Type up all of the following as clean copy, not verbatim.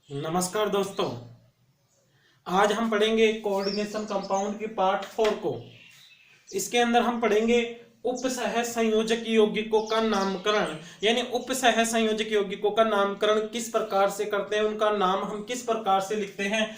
नमस्कार दोस्तों। आज हम पढ़ेंगे कोऑर्डिनेशन कंपाउंड की पार्ट 4 को। इसके अंदर हम पढ़ेंगे उपसह संयोजक यौगिकों का नामकरण, यानी उपसह संयोजक यौगिकों का नामकरण किस प्रकार से करते हैं, उनका नाम हम किस प्रकार से लिखते हैं।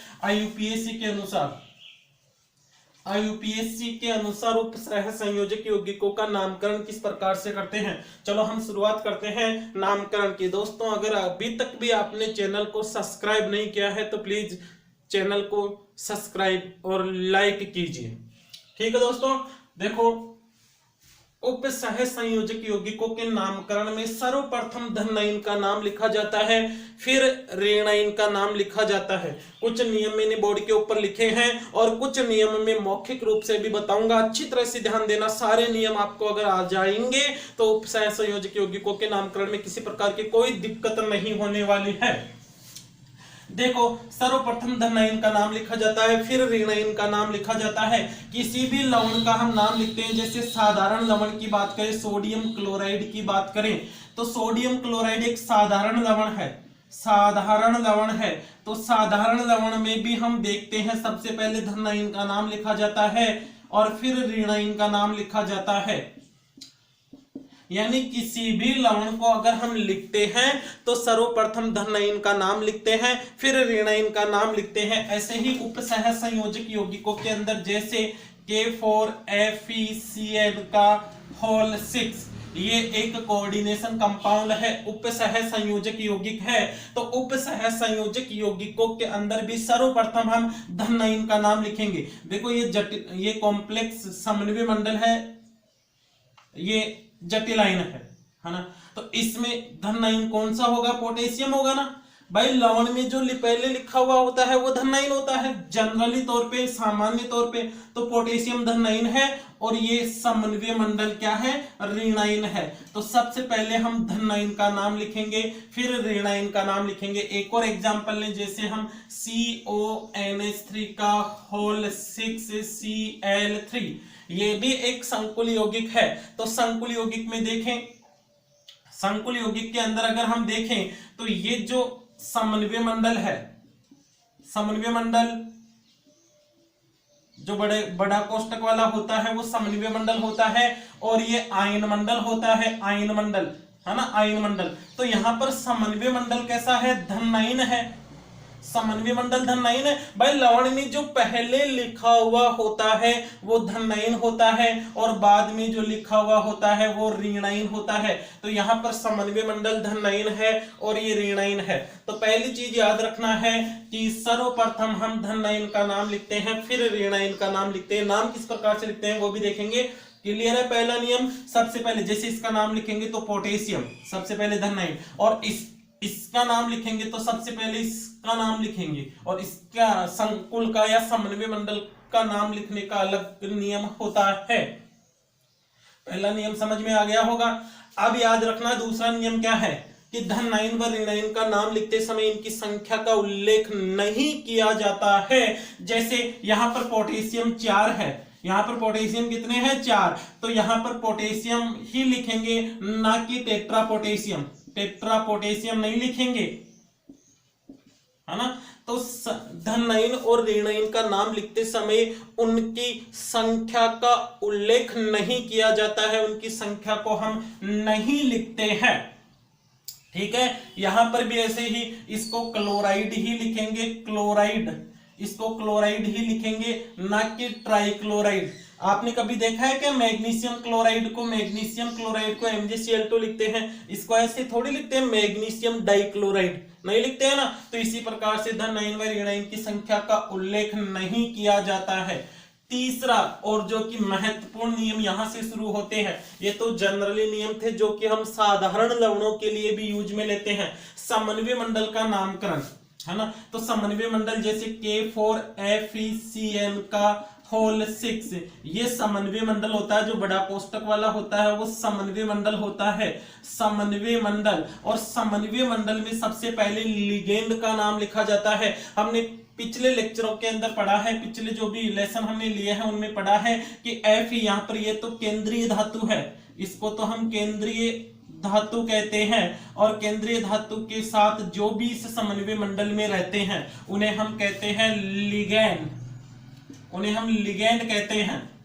आईयूपीएससी के अनुसार उपसह संयोजक यौगिकों का नामकरण किस प्रकार से करते हैं। चलो हम शुरुआत करते हैं नामकरण की। दोस्तों, अगर अभी तक भी आपने चैनल को सब्सक्राइब नहीं किया है तो प्लीज चैनल को सब्सक्राइब और लाइक कीजिए। ठीक है दोस्तों, देखो उपसह संयोजक यौगिकों के नामकरण में सर्वप्रथम धनायन का नाम लिखा जाता है, फिर ऋणायन का नाम लिखा जाता है। कुछ नियम मैंने बोर्ड के ऊपर लिखे हैं और कुछ नियम में मौखिक रूप से भी बताऊंगा। अच्छी तरह से ध्यान देना, सारे नियम आपको अगर आ जाएंगे तो उपसह संयोजक यौगिकों के नामकरण में किसी प्रकार की कोई दिक्कत नहीं होने वाली है। देखो, सर्वप्रथम धनायन का नाम लिखा जाता है, फिर ऋणायन का नाम लिखा जाता है। किसी भी लवण का हम नाम लिखते हैं, जैसे साधारण लवण की बात करें, सोडियम क्लोराइड की बात करें तो सोडियम क्लोराइड एक साधारण लवण है। साधारण लवण है तो साधारण लवण में भी हम देखते हैं सबसे पहले धनायन का नाम लिखा जाता है और फिर ऋणायन का नाम लिखा जाता है। यानी किसी भी लवण को अगर हम लिखते हैं तो सर्वप्रथम धनायन का नाम लिखते हैं, फिर ऋणायन का नाम लिखते हैं। ऐसे ही उपसह संयोजक यौगिकों के अंदर जैसे K4FeCN का होल 6, ये एक कोऑर्डिनेशन कंपाउंड है, उपसह संयोजक यौगिक है। तो उपसह संयोजक यौगिकों के अंदर भी सर्वप्रथम हम धनायन का नाम लिखेंगे। देखो, ये कॉम्प्लेक्स समन्वय मंडल है, ये जटिलायन है ना। तो इसमें धनायन कौन सा होगा? पोटेशियम होगा ना भाई। लवण में जो पहले लिखा हुआ होता है वो धनायन होता है जनरली तौर पे, सामान्य तौर पे। तो पोटेशियम धनायन है और ये समन्वय मंडल क्या है? ऋणायन है। तो सबसे पहले हम धनायन का नाम लिखेंगे, फिर ऋणायन का नाम लिखेंगे। एक और एग्जांपल लें, जैसे हम CONH3 का होल 6Cl3, ये भी एक संकुल यौगिक है। तो संकुल यौगिक में देखें, संकुल यौगिक के अंदर अगर हम देखें तो ये जो समन्वय मंडल है, समन्वय मंडल जो बड़ा कोष्टक वाला होता है वो समन्वय मंडल होता है, और ये आयन मंडल होता है, आयन मंडल है ना, आयन मंडल। तो यहां पर समन्वय मंडल कैसा है? धनायन है। समन्वय मंडल धनायन है भाई। लवण में जो पहले लिखा हुआ होता है वो धनायन होता है और बाद में जो लिखा हुआ होता है वो ऋणायन होता है। तो यहाँ पर समन्वय मंडल धनायन है और ये ऋणायन है। तो पहली चीज याद रखना है कि सर्वप्रथम हम धनायन का नाम लिखते हैं, फिर ऋणायन का नाम लिखते हैं। नाम किस प्रकार से लिखते हैं वो भी देखेंगे। क्लियर है? पहला नियम, सबसे पहले जैसे इसका नाम लिखेंगे तो पोटेशियम, सबसे पहले धनायन, और इसका नाम लिखेंगे तो सबसे पहले इसका नाम लिखेंगे, और इसका संकुल का या समन्वय मंडल का नाम लिखने का अलग नियम होता है। पहला नियम समझ में आ गया होगा। अब याद रखना दूसरा नियम क्या है कि धनायन व ऋणायन का नाम लिखते समय इनकी संख्या का उल्लेख नहीं किया जाता है। जैसे यहां पर पोटेशियम 4 है, यहां पर पोटेशियम कितने हैं? 4। तो यहां पर पोटेशियम ही लिखेंगे, ना कि टेट्रा पोटेशियम। टेट्रा पोटेशियम नहीं लिखेंगे, है ना। तो धनायन और ऋणायन का नाम लिखते समय उनकी संख्या का उल्लेख नहीं किया जाता है, उनकी संख्या को हम नहीं लिखते हैं। ठीक है, यहां पर भी ऐसे ही इसको क्लोराइड ही लिखेंगे, क्लोराइड, इसको क्लोराइड ही लिखेंगे, ना कि ट्राइक्लोराइड। आपने कभी देखा है क्या मैग्नीशियम क्लोराइड को MgCl2 लिखते हैं? इसको ऐसे थोड़ी लिखते हैं, मैग्नीशियम डाइक्लोराइड नहीं लिखते हैं ना। तो इसी प्रकार से धनायन व ऋणायन की संख्या का उल्लेख नहीं किया जाता है। तीसरा और जो कि महत्वपूर्ण नियम यहां से शुरू होते हैं, ये तो जनरली नियम थे जो कि हम साधारण लवणों के लिए भी यूज में लेते हैं। समन्वय मंडल का नामकरण, है ना। तो समन्वय मंडल जैसे K4FeCN का होल 6, ये समन्वय मंडल होता है। जो बड़ा कोष्टक वाला होता है वो समन्वय मंडल होता है, समन्वय मंडल। और समन्वय मंडल में सबसे पहले लिगेंड का नाम लिखा जाता है। हमने पिछले लेक्चरों के अंदर पढ़ा है, पिछले जो भी लेसन हमने लिए हैं उनमें पढ़ा है कि Fe यहाँ पर ये तो केंद्रीय धातु है, इसको तो हम केंद्रीय धातु कहते हैं। और केंद्रीय धातु के साथ जो भी इस समन्वय मंडल में रहते हैं उन्हें हम कहते हैं लिगैंड, उन्हें हम लिगैंड कहते हैं।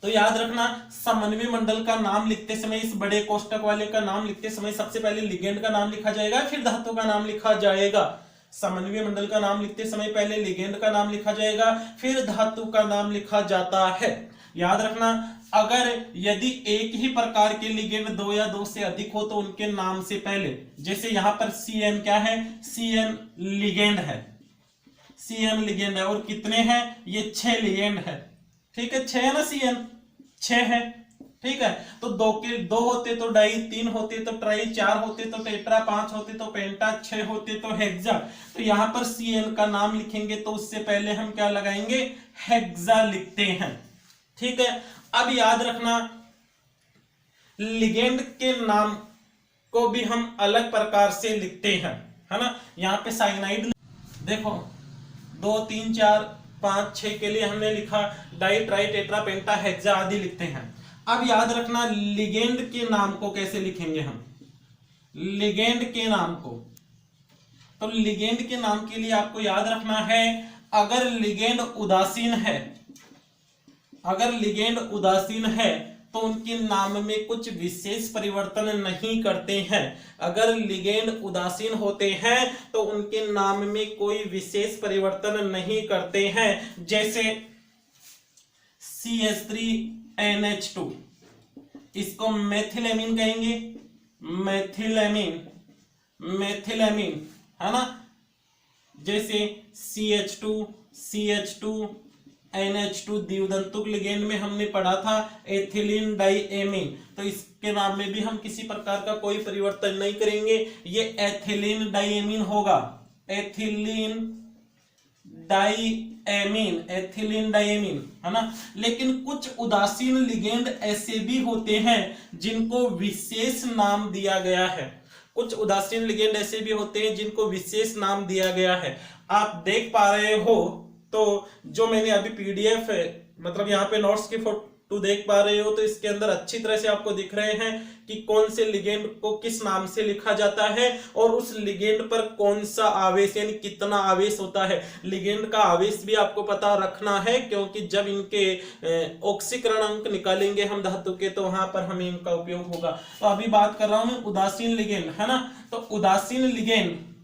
तो याद रखना, समन्वय मंडल का नाम लिखते समय, इस बड़े कोष्टक वाले का नाम लिखते समय सबसे पहले लिगैंड का नाम लिखा जाएगा, फिर धातु का नाम लिखा जाएगा। समन्वय मंडल का नाम लिखते समय पहले लिगैंड का नाम लिखा जाएगा, फिर धातु का नाम लिखा जाता है। याद रखना, अगर यदि एक ही प्रकार के लिगेंड दो या दो से अधिक हो तो उनके नाम से पहले, जैसे यहां पर CN क्या है, CN लिगेंड है, CN लिगेंड है। और कितने हैं, ये 6 लिगेंड है। ठीक है, 6 है ना, CN 6 है। ठीक है, तो दो होते तो डाई, 3 होते तो ट्राई, 4 होते तो टेट्रा, 5 होते तो पेंटा, 6 होते तो हेक्सा। तो यहां पर CN का नाम लिखेंगे तो उससे पहले हम क्या लगाएंगे, हेक्सा लिखते हैं। ठीक है, अब याद रखना, लिगेंड के नाम को भी हम अलग प्रकार से लिखते हैं, है ना। यहाँ पे साइनाइड देखो, 2, 3, 4, 5, 6 के लिए हमने लिखा, डाई, ट्राई, टेट्रा, पेंटा, हेक्सा आदि लिखते हैं। अब याद रखना, लिगेंड के नाम को कैसे लिखेंगे हम, लिगेंड के नाम को। तो लिगेंड के नाम के लिए आपको याद रखना है, अगर लिगेंड उदासीन है, अगर लिगेंड उदासीन है तो उनके नाम में कुछ विशेष परिवर्तन नहीं करते हैं। अगर लिगेंड उदासीन होते हैं तो उनके नाम में कोई विशेष परिवर्तन नहीं करते हैं। जैसे CH3NH2, इसको मेथिलेमीन कहेंगे, मेथिलेमीन, मेथिलेमीन, है ना। जैसे CH2 NH2 द्विदंतुक लिगेंड में हमने पढ़ा था एथिलीन डाइएमीन, तो इसके नाम में भी हम किसी प्रकार का कोई परिवर्तन नहीं करेंगे, ये एथिलीन डाइएमीन होगा, एथिलीन डाइएमीन, एथिलीन डाइएमीन, है ना। लेकिन कुछ उदासीन लिगेंड ऐसे भी होते हैं जिनको विशेष नाम दिया गया है, कुछ उदासीन लिगेंड ऐसे भी होते हैं जिनको विशेष नाम दिया गया है। आप देख पा रहे हो, तो जो मैंने अभी PDF है, मतलब यहाँ पे नोट्स की फोटो देख पा रहे हो, तो इसके अंदर अच्छी तरह से आपको दिख रहे हैं कि कौन से लिगेंड को किस नाम से लिखा जाता है और उस लिगेंड पर कौन सा आवेश यानी कितना आवेश होता है। लिगेंड का आवेश भी आपको पता रखना है, क्योंकि जब इनके ऑक्सीकरण अंक निकालेंगे हम धातु के, तो वहां पर हमें इनका उपयोग होगा। तो अभी बात कर रहा हूं मैं उदासीन लिगेंड, है ना। तो उदासीन लिगेंड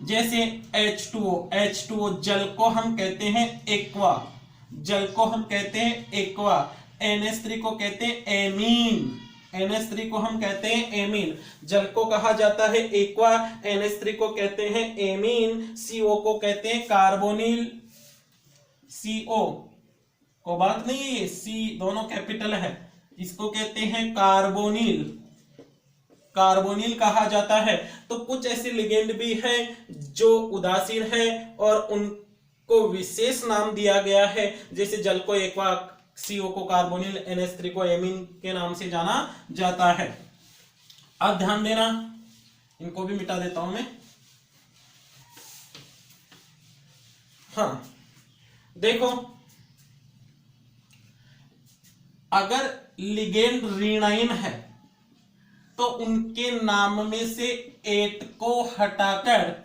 जैसे H2O, जल को हम कहते हैं एक्वा, जल को हम कहते हैं एक्वा। NH3 को कहते हैं एमीन, NH3 को हम कहते हैं एमीन, जल को कहा जाता है एक्वा, NH3 को कहते हैं एमीन, CO को कहते हैं कार्बोनिल, CO को बात नहीं है, C दोनों कैपिटल है, इसको कहते हैं कार्बोनिल, कार्बोनिल कहा जाता है। तो कुछ ऐसे लिगेंड भी हैं जो उदासीन है और उनको विशेष नाम दिया गया है, जैसे जल को एक्वा, CO को कार्बोनिल, NH3 को एमीन के नाम से जाना जाता है। अब ध्यान देना, इनको भी मिटा देता हूं मैं। हाँ देखो, अगर लिगेंड ऋणाइन है तो उनके नाम में से 8 को हटाकर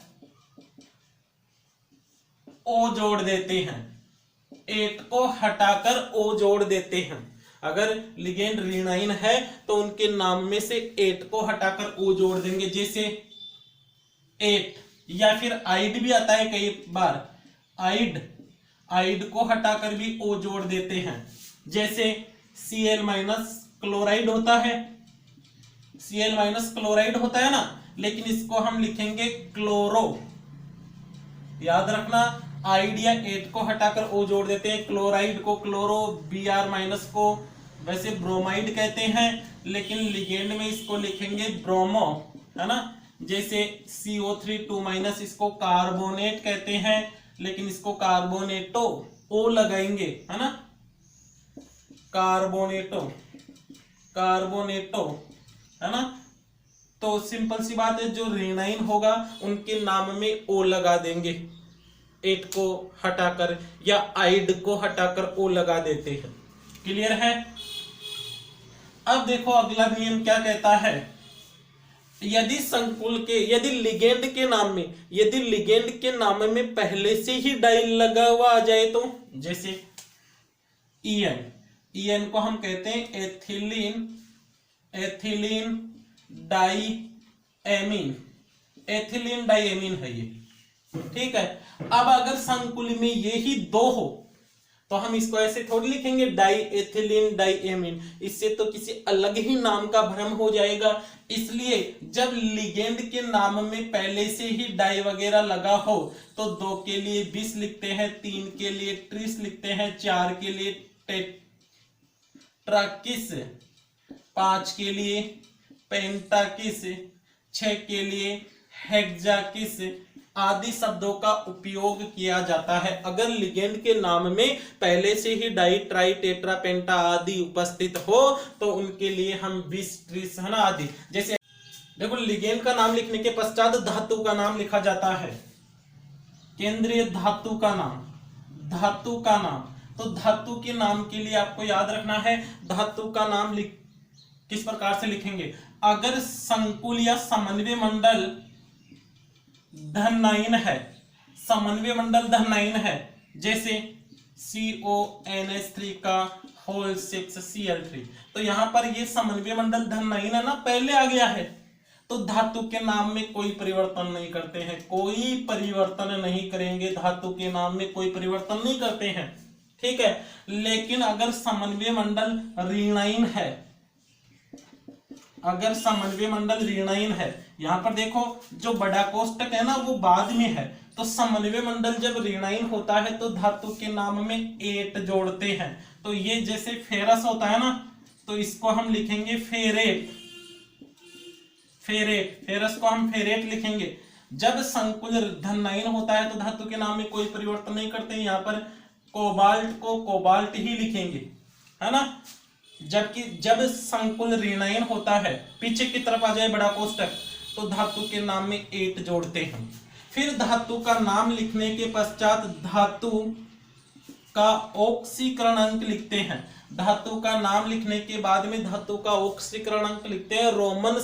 O जोड़ देते हैं, 8 को हटाकर O जोड़ देते हैं। अगर लिगेंड ऋणाइन है तो उनके नाम में से 8 को हटाकर O जोड़ देंगे, जैसे 8, या फिर आइड भी आता है कई बार, आइड को हटाकर भी O जोड़ देते हैं। जैसे Cl- क्लोराइड होता है, Cl- क्लोराइड होता है ना, लेकिन इसको हम लिखेंगे क्लोरो। याद रखना, आइड या 8 को हटाकर O जोड़ देते हैं, क्लोराइड को क्लोरो, Br- को वैसे ब्रोमाइड कहते हैं, लेकिन लिगेंड में इसको लिखेंगे ब्रोमो, है ना। जैसे CO3 इसको कार्बोनेट कहते हैं, लेकिन इसको कार्बोनेटो O लगाएंगे, है ना, कार्बोनेटो, कार्बोनेटो, है ना। तो सिंपल सी बात है, जो ऋणाइन होगा उनके नाम में O लगा देंगे, 8 को हटाकर, या आइड को हटाकर O लगा देते हैं। क्लियर है। अब देखो अगला नियम क्या कहता है, यदि संकुल के, यदि लिगेंड के नाम में पहले से ही डाई लगा हुआ आ जाए तो, जैसे ईएन को हम कहते हैं एथिलीन डाईएमीन है ये, ठीक है। अब अगर संकुल में ये ही दो हो तो हम इसको ऐसे थोड़ी लिखेंगे डाई एथिलीन डाईएमीन, इससे तो किसी अलग ही नाम का भ्रम हो जाएगा। इसलिए जब लिगेंड के नाम में पहले से ही डाई वगैरह लगा हो तो 2 के लिए बिस लिखते हैं, 3 के लिए ट्रिस लिखते हैं, 4 के लिए टेट्राकिस, 5 के लिए पेंटाकिस, 6 के लिए हेक्साकिस आदि शब्दों का उपयोग किया जाता है अगर लिगेंड के नाम में पहले से ही डाई ट्राई टेट्रा पेंटा आदि उपस्थित हो तो उनके लिए हम बिस ट्रिस है ना आदि। जैसे देखो लिगेंड का नाम लिखने के पश्चात धातु का नाम लिखा जाता है, केंद्रीय धातु का नाम, तो धातु के नाम के लिए आपको याद रखना है धातु का नाम किस प्रकार से लिखेंगे। अगर संकुल या समन्वय मंडल धनायन है, समन्वय मंडल धनायन है, जैसे CONH3 का होल 6 Cl3, तो यहां पर ये समन्वय मंडल धनायन है ना, पहले आ गया है, तो धातु के नाम में कोई परिवर्तन नहीं करते हैं, कोई परिवर्तन नहीं करेंगे, धातु के नाम में कोई परिवर्तन नहीं करते हैं, ठीक है। लेकिन अगर समन्वय मंडल ऋणायन है, अगर समन्वय मंडल ऋणायन है, यहां पर देखो जो बड़ा कोष्टक है ना वो बाद में है, तो समन्वय मंडल जब ऋणायन होता है तो धातु के नाम में एट जोड़ते हैं, तो ये जैसे फेरस होता है ना तो इसको हम लिखेंगे फेरेट, फेरस को हम फेरेट लिखेंगे। जब संकुल धनायन होता है तो धातु के नाम में कोई परिवर्तन नहीं करते, यहाँ पर कोबाल्ट को कोबाल्ट ही लिखेंगे, है ना। जबकि जब संकुल ऋणायन होता है, पीछे की तरफ आ जाए बड़ा कोष्टक, तो धातु के नाम में एट जोड़ते हैं। फिर धातु का नाम लिखने के पश्चात धातु का ऑक्सीकरण अंक लिखते हैं, धातु का नाम लिखने के बाद में धातु का ऑक्सीकरण अंक लिखते हैं रोमन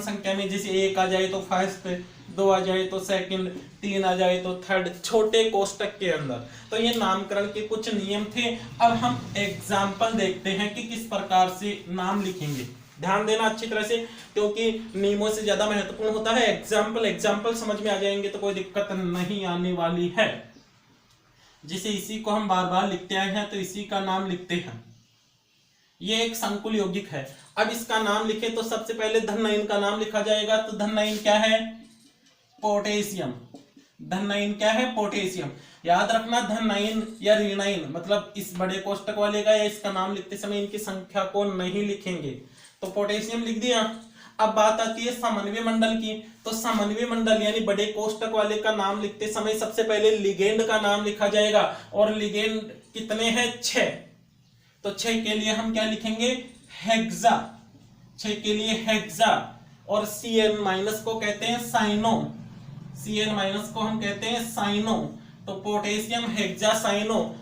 संख्या में, जैसे 1 आ जाए तो फर्स्ट, 2 आ जाए तो सेकंड, 3 आ जाए तो थर्ड, छोटे कोष्टक के अंदर। तो ये नामकरण के कुछ नियम थे। अब हम एग्जाम्पल देखते हैं कि किस प्रकार से नाम लिखेंगे, ध्यान देना अच्छी तरह से, क्योंकि नियमों से ज्यादा महत्वपूर्ण होता है एग्जाम्पल समझ में आ जाएंगे तो कोई दिक्कत नहीं आने वाली है। जिसे इसी को हम बार बार लिखते आए हैं तो इसी का नाम लिखते हैं, ये एक संकुल यौगिक है। अब इसका नाम लिखे तो सबसे पहले धनायन का नाम लिखा जाएगा, तो धनायन क्या है, पोटेशियम, धनायन क्या है, पोटेशियम। याद रखना धनायन या ऋणायन मतलब इस बड़े कोष्टक वाले का या इसका नाम लिखते समय इनकी संख्या को नहीं लिखेंगे, तो पोटेशियम लिख दिया। अब बात आती है समन्वय मंडल की, तो समन्वय मंडल यानी बड़े कोष्टक वाले का नाम लिखते समय सबसे पहले लिगेंड का नाम लिखा जाएगा, और लिगेंड कितने हैं, 6, तो 6 के लिए हम क्या लिखेंगे, हेक्सा, 6 के लिए हेक्सा, और Cn माइनस को कहते हैं साइनो, Cn माइनस को हम कहते हैं साइनो, तो पोटेशियम हेक्सासाइनो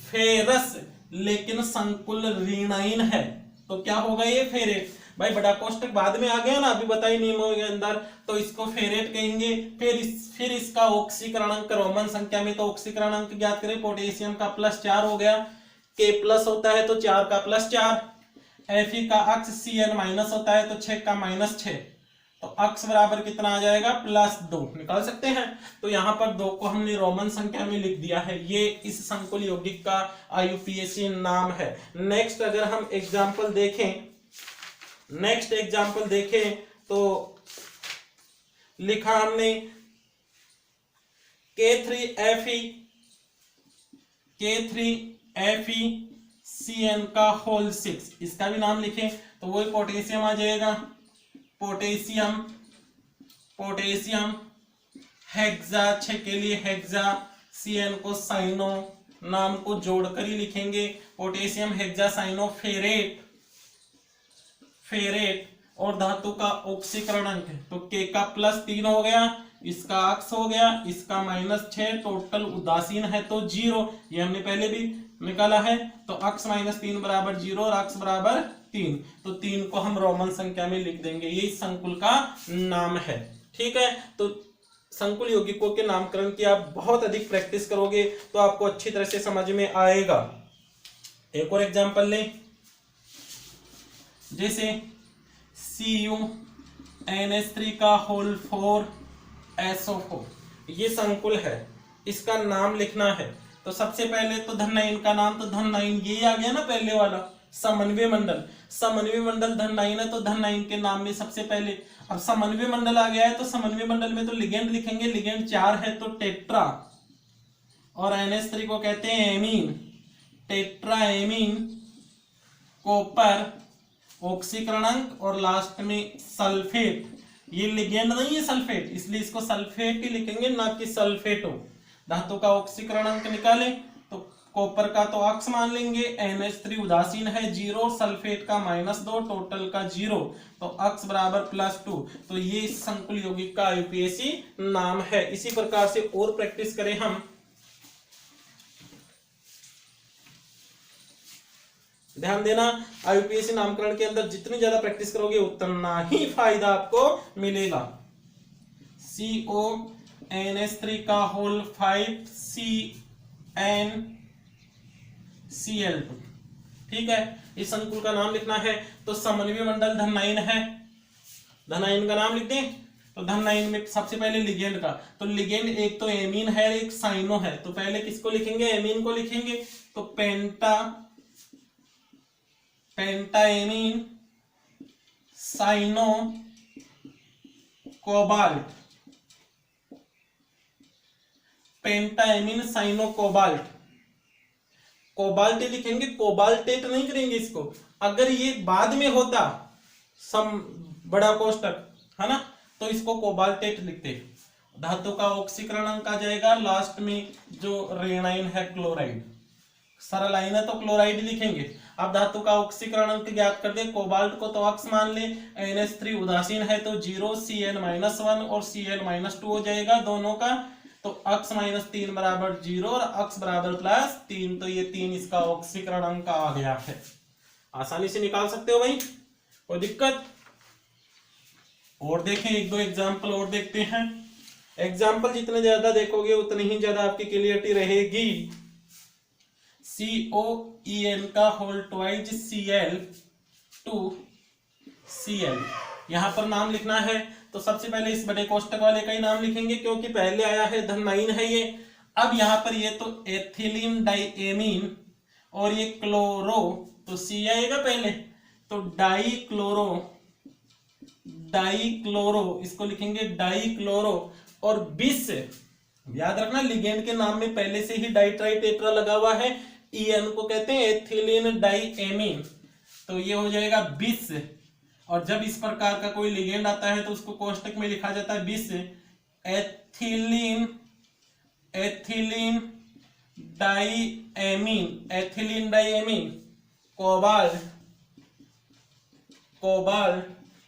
फेरस, लेकिन संकुल ऋणायन है तो क्या होगा ये फेरेट। भाई बड़ा कोष्टक बाद में आ गया ना, अभी बताइए नियमों के अंदर, तो इसको फेरेट कहेंगे। फिर इसका ऑक्सीकरण अंक रोमन संख्या में, तो ऑक्सीकरण अंक ज्ञात करें, पोटेशियम का +4 हो गया, K प्लस होता है तो 4 का +4, Fe का अक्ष Cn माइनस होता है तो 6 का -6, तो अक्ष बराबर कितना आ जाएगा, +2 निकाल सकते हैं। तो यहाँ पर 2 को हमने रोमन संख्या में लिख दिया है, ये इस संकुल यौगिक का IUPAC नाम है। नेक्स्ट अगर हम एग्जाम्पल देखें, तो लिखा हमने K3FeCN का होल 6, इसका भी नाम लिखें तो वही पोटेशियम आ जाएगा, पोटेशियम हेक्सा, 6 के लिए हेक्सा, Cn को साइनो, नाम को जोड़कर ही लिखेंगे, पोटेशियम हेक्सासाइनो फेरेट, और धातु का ऑक्सीकरण अंक है तो K का +3 हो गया, इसका अक्ष हो गया, इसका -6, टोटल उदासीन है तो 0, ये हमने पहले भी निकाला है, तो अक्ष -3 बराबर 0 और अक्ष बराबर 3। तो 3 को हम रोमन संख्या में लिख देंगे, ये इस संकुल का नाम है। ठीक है, तो संकुल यौगिकों के नामकरण की आप बहुत अधिक प्रैक्टिस करोगे तो आपको अच्छी तरह से समझ में आएगा। एक और एग्जांपल लें, जैसे CuNH3 का होल 4 SO4, ये संकुल है, इसका नाम लिखना है। तो सबसे पहले तो धन का नाम, तो धन ये आ गया ना पहले वाला, समन्वय मंडल। समन्वय मंडल धन है, तो धन के नाम में सबसे पहले, अब समन्वय मंडल आ गया है तो समन्वय मंडल में तो लिगेंड लिखेंगे, लिगेंड 4 है तो टेट्रा, और NH3 को कहते हैं एमीन, टेट्रा एमीन, कॉपर, ऑक्सीकरणक और लास्ट में सल्फेट। ये लिगेंड नहीं है सल्फेट, इसलिए इसको सल्फेट ही लिखेंगे, ना कि सल्फेटो। धातु का ऑक्सीकरणक निकालें तो कॉपर का तो अक्स मान लेंगे, NH3 उदासीन है 0, सल्फेट का -2, टोटल का 0, तो अक्स बराबर +2। तो ये संकुल यौगिक का IUPAC नाम है। इसी प्रकार से और प्रैक्टिस करें हम। ध्यान देना, IUPAC नामकरण के अंदर जितनी ज्यादा प्रैक्टिस करोगे उतना ही फायदा आपको मिलेगा। CONH3 का होल 5 CnCl2। ठीक है, इस संकुल का नाम लिखना है। तो समन्वय मंडल धन है, धन का नाम लिख दें। तो धन में सबसे पहले लिगेंड का, तो लिगेंड एक तो एमीन है, एक साइनो है, तो पहले किसको लिखेंगे, एमीन को लिखेंगे। तो pentaammine cyano cobalt, pentaammine cyano cobalt, cobalt ही लिखेंगे, कोबाल्टेट नहीं करेंगे इसको। अगर ये बाद में होता सम बड़ा कोष्टक है ना, तो इसको कोबाल्टेट लिखते। धातु का ऑक्सीकरणक आ जाएगा, लास्ट में जो रेनाइन है क्लोराइड, सरल आइन है तो क्लोराइड लिखेंगे। अब धातु का ऑक्सीकरणक ज्ञात कर दे, कोबाल्ट को तो अक्स मान ले, NH3 उदासीन है तो 0, Cl-1 और Cl-2 हो जाएगा दोनों का। तो अक्स -3 बराबर 0 और अक्स बराबर +3, तो ये 3 इसका ऑक्सीकरणक आ गया है। आसानी से निकाल सकते हो भाई, कोई दिक्कत? और देखें, एक दो एग्जाम्पल और देखते हैं। एग्जाम्पल जितने ज्यादा देखोगे उतनी ही ज्यादा आपकी क्लियरिटी रहेगी। COEN का होल 2 Cl2Cl, यहां पर नाम लिखना है। तो सबसे पहले इस बड़े कोष्टक वाले का ही नाम लिखेंगे, क्योंकि पहले आया है धन है ये। अब यहां पर ये तो एथिलीन डाइएमीन और ये क्लोरो, तो C आएगा पहले, तो डाइक्लोरो, इसको लिखेंगे डाइक्लोरो। और 20, याद रखना लिगेंड के नाम में पहले से ही डाइट्राइटेट्रा लगा हुआ है। EN को कहते हैं एथिलीन डाइएमीन, तो ये हो जाएगा 20। और जब इस प्रकार का कोई लिगेंड आता है तो उसको कोष्टक में लिखा जाता है 20 एथिलीन डाइएमीन, कोबाल्ट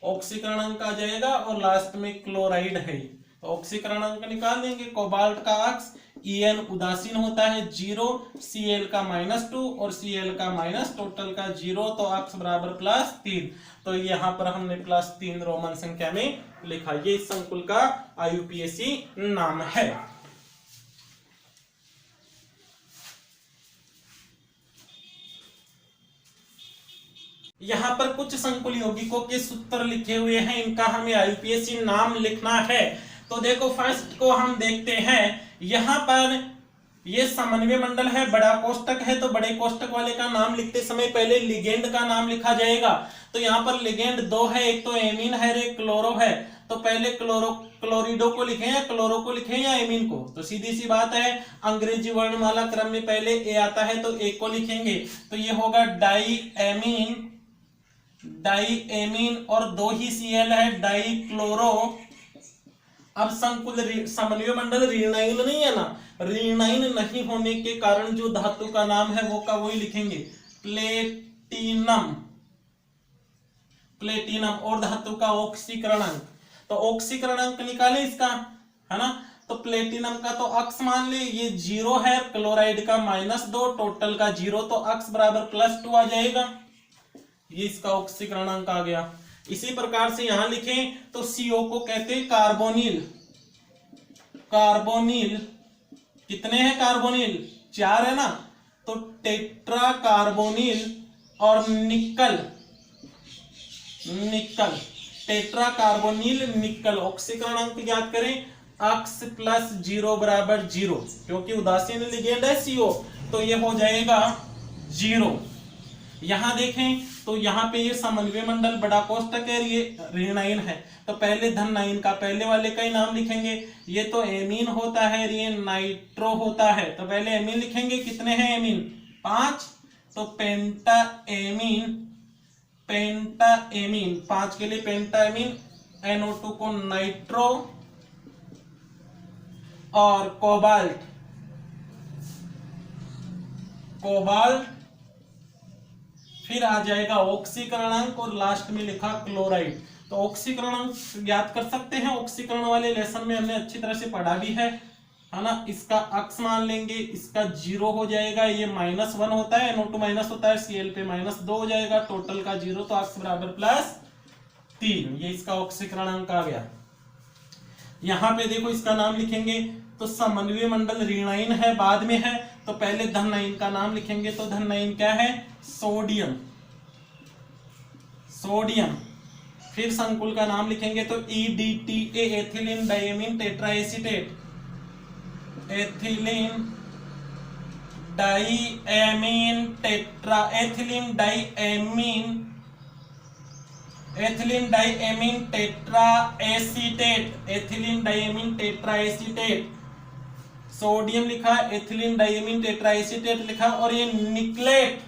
ऑक्सीकरणक आ जाएगा और लास्ट में क्लोराइड है, तो ऑक्सीकरणक निकाल देंगे। कोबाल्ट का अक्स En उदासीन होता है 0, Cl का -2 और Cl का माइनस, टोटल का 0, तो अक्स बराबर +3। तो यहाँ पर हमने +3 रोमन संख्या में लिखा। ये इस संकुल का IUPAC नाम है। यहाँ पर कुछ संकुल यौगिकों के सूत्र लिखे हुए हैं, इनका हमें IUPAC नाम लिखना है। तो देखो, फर्स्ट को हम देखते हैं। यहाँ पर ये समन्वय मंडल है, बड़ा कोष्टक है, तो बड़े कोष्टक वाले का नाम लिखते समय पहले लिगेंड का नाम लिखा जाएगा। तो यहाँ पर लिगेंड 2 है, एक तो एमीन है, एक क्लोरो है। तो पहले क्लोरिडो को लिखें या क्लोरो को लिखें या एमीन को, तो सीधी सी बात है, अंग्रेजी वर्णमाला क्रम में पहले ए आता है तो ए को लिखेंगे। तो ये होगा डाइएमीन और 2 ही Cl है, डाइक्लोरो। अब संकुल समन्वय मंडल ऋणाइन नहीं है ना, ऋणाइन नहीं होने के कारण जो धातु का नाम है वो का वही लिखेंगे, प्लेटिनम। और धातु का ऑक्सीकरणक, तो ऑक्सीकरणक निकाले इसका, है ना। तो प्लेटिनम का तो अक्स मान ले, ये 0 है, क्लोराइड का -2, टोटल का 0, तो अक्स बराबर +2 आ जाएगा। ये इसका ऑक्सीकरणांक आ गया। इसी प्रकार से यहां लिखें तो CO को कहते हैं कार्बोनिल। कार्बोनिल कितने हैं? कार्बोनिल 4 है ना, तो टेट्रा कार्बोनिल और निकल, निकल टेट्रा कार्बोनिल निकल। ऑक्सीकरणांक ज्ञात करें, X + 0 = 0, क्योंकि उदासीन लिगेंड है CO, तो ये हो जाएगा 0। यहां देखें तो यहाँ पे ये समन्वय मंडल बड़ा कोष्टक है, ये ऋणायन है, तो पहले धनायन का पहले वाले का ही नाम लिखेंगे। ये तो एमीन होता है, ये नाइट्रो होता है, तो पहले एमीन लिखेंगे। कितने हैं एमीन? 5, तो पेंटा एमीन, पेंटा एमीन 5 के लिए पेंटा एमीन, NO2 को नाइट्रो और कोबाल्ट, कोबाल्ट, फिर आ जाएगा ऑक्सीकरणांक और लास्ट में लिखा क्लोराइड। तो ऑक्सीकरणांक ज्ञात कर सकते हैं, ऑक्सीकरण वाले लेसन में हमने अच्छी तरह से पढ़ा भी है ना। इसका अक्स मान लेंगे, इसका 0 हो जाएगा, ये -1 होता है, NO2 माइनस होता है, Cl पे -2 हो जाएगा, टोटल का 0, तो अक्स बराबर +3। ये इसका ऑक्सीकरणांक आ गया। यहाँ पे देखो इसका नाम लिखेंगे, तो समन्वय मंडल ऋणायन है, बाद में है, तो पहले धनायन का नाम लिखेंगे। तो धनायन क्या है? Sodium, sodium. फिर संकुल का नाम लिखेंगे तो EDTA, ethylene diamine tetraacetate, ethylene diamine tetra, ethylene diamine, ethylene diamine tetraacetate, ethylene diamine tetraacetate. Sodium लिखा, एथिलीन डायमीन टेट्राएसीटेट लिखा, और ये निकलेट,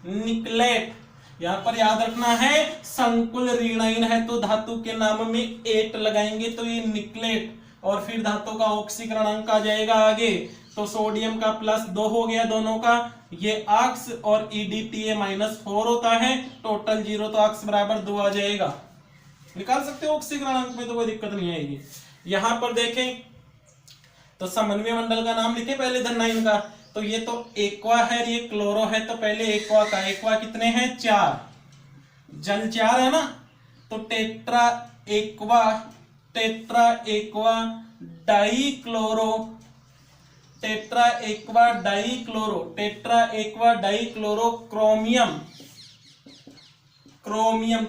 निकलेट। यहां पर याद रखना है संकुल ऋणायन है तो धातु के नाम में 8 लगाएंगे, तो ये निकलेट। और फिर धातु का ऑक्सीकरणांक आ जाएगा आगे, तो सोडियम का +2 हो गया दोनों का, ये अक्स, और EDTA -4 होता है, टोटल 0, तो अक्स बराबर 2 आ जाएगा। निकाल सकते हो ऑक्सीकरणांक में, तो कोई दिक्कत नहीं आएगी। यहां पर देखें तो समन्वय मंडल का नाम लिखे पहले धनायन का, तो ये तो एक्वा है, ये क्लोरो है, तो पहले एक्वा का, एक्वा कितने हैं? 4, जल 4 है ना, तो tetra aqua, tetra aqua die chloro, tetra aqua die chloro, tetra aqua die chloro chromium, chromium,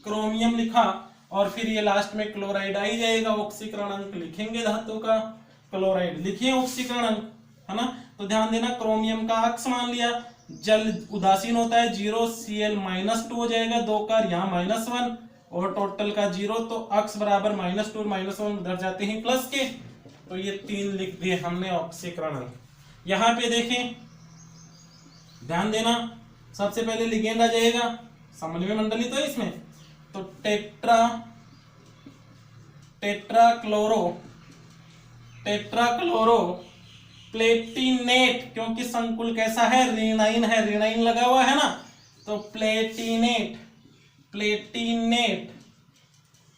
chromium लिखा, और फिर ये लास्ट में क्लोराइड आ ही जाएगा। ऑक्सीकरणांक लिखेंगे धातु का, क्लोराइड लिखिए ऑक्सीकरणांक, है ना। तो ध्यान देना, क्रोमियम का अक्स मान लिया, जल उदासीन होता है 0, Cl -2 हो जाएगा, 2 का यहाँ -1, और टोटल का 0, तो अक्स बराबर -2 और -1 उधर जाते हैं प्लस के, तो ये 3 लिख दिए हमने ऑक्सीकरणांक। यहाँ पे देखें, ध्यान देना, सबसे पहले लिगेंड आ जाएगा, समन्वय मंडली तो है इसमें, तो tetra, tetra chloro, tetra chloro Palatinate, क्योंकि संकुल कैसा है? ऋणायन है, ऋणायन लगा हुआ है ना, तो प्लेटिनेट, प्लेटिनेट,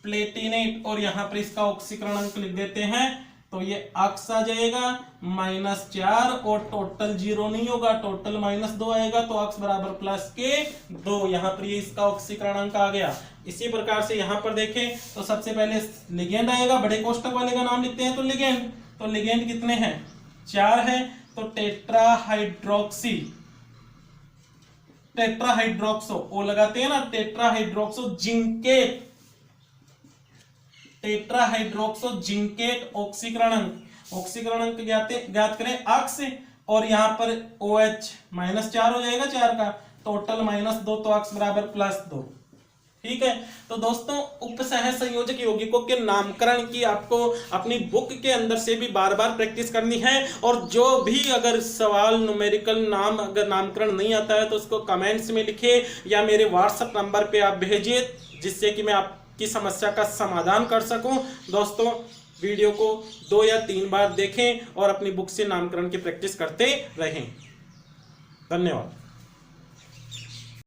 प्लेटिनेट। और यहां पर इसका ऑक्सीकरणांक लिख देते हैं, तो ये अक्स आ जाएगा -4, और टोटल 0 नहीं होगा, टोटल -2 आएगा, तो अक्स बराबर +2। यहाँ पर ये इसका ऑक्सीकरणांक आ गया। इसी प्रकार से यहाँ पर देखें तो सबसे पहले लिगेंड आएगा, बड़े कोष्टक वाले का नाम लिखते हैं, तो लिगेंड, तो लिगेंड कितने हैं? 4 है, तो टेट्राहाइड्रोक्सी, टेट्राहाइड्रोक्सो, ओ लगाते हैं ना, टेट्राहाइड्रोक्सो जिंकेट, टेट्राहाइड्रोक्सो जिंकेट ऑक्सीकरणांक, ऑक्सीकरणांक ज्ञात करें अक्स, और यहाँ पर OH -4 हो जाएगा 4 का, टोटल -2, तो अक्स बराबर +2। ठीक है, तो दोस्तों उपसह संयोजक यौगिकों के नामकरण की आपको अपनी बुक के अंदर से भी बार बार प्रैक्टिस करनी है, और जो भी अगर सवाल न्यूमेरिकल नाम अगर नामकरण नहीं आता है तो उसको कमेंट्स में लिखे या मेरे व्हाट्सएप नंबर पे आप भेजिए, जिससे कि मैं आपकी समस्या का समाधान कर सकूं। दोस्तों वीडियो को 2 या 3 बार देखें और अपनी बुक से नामकरण की प्रैक्टिस करते रहें। धन्यवाद।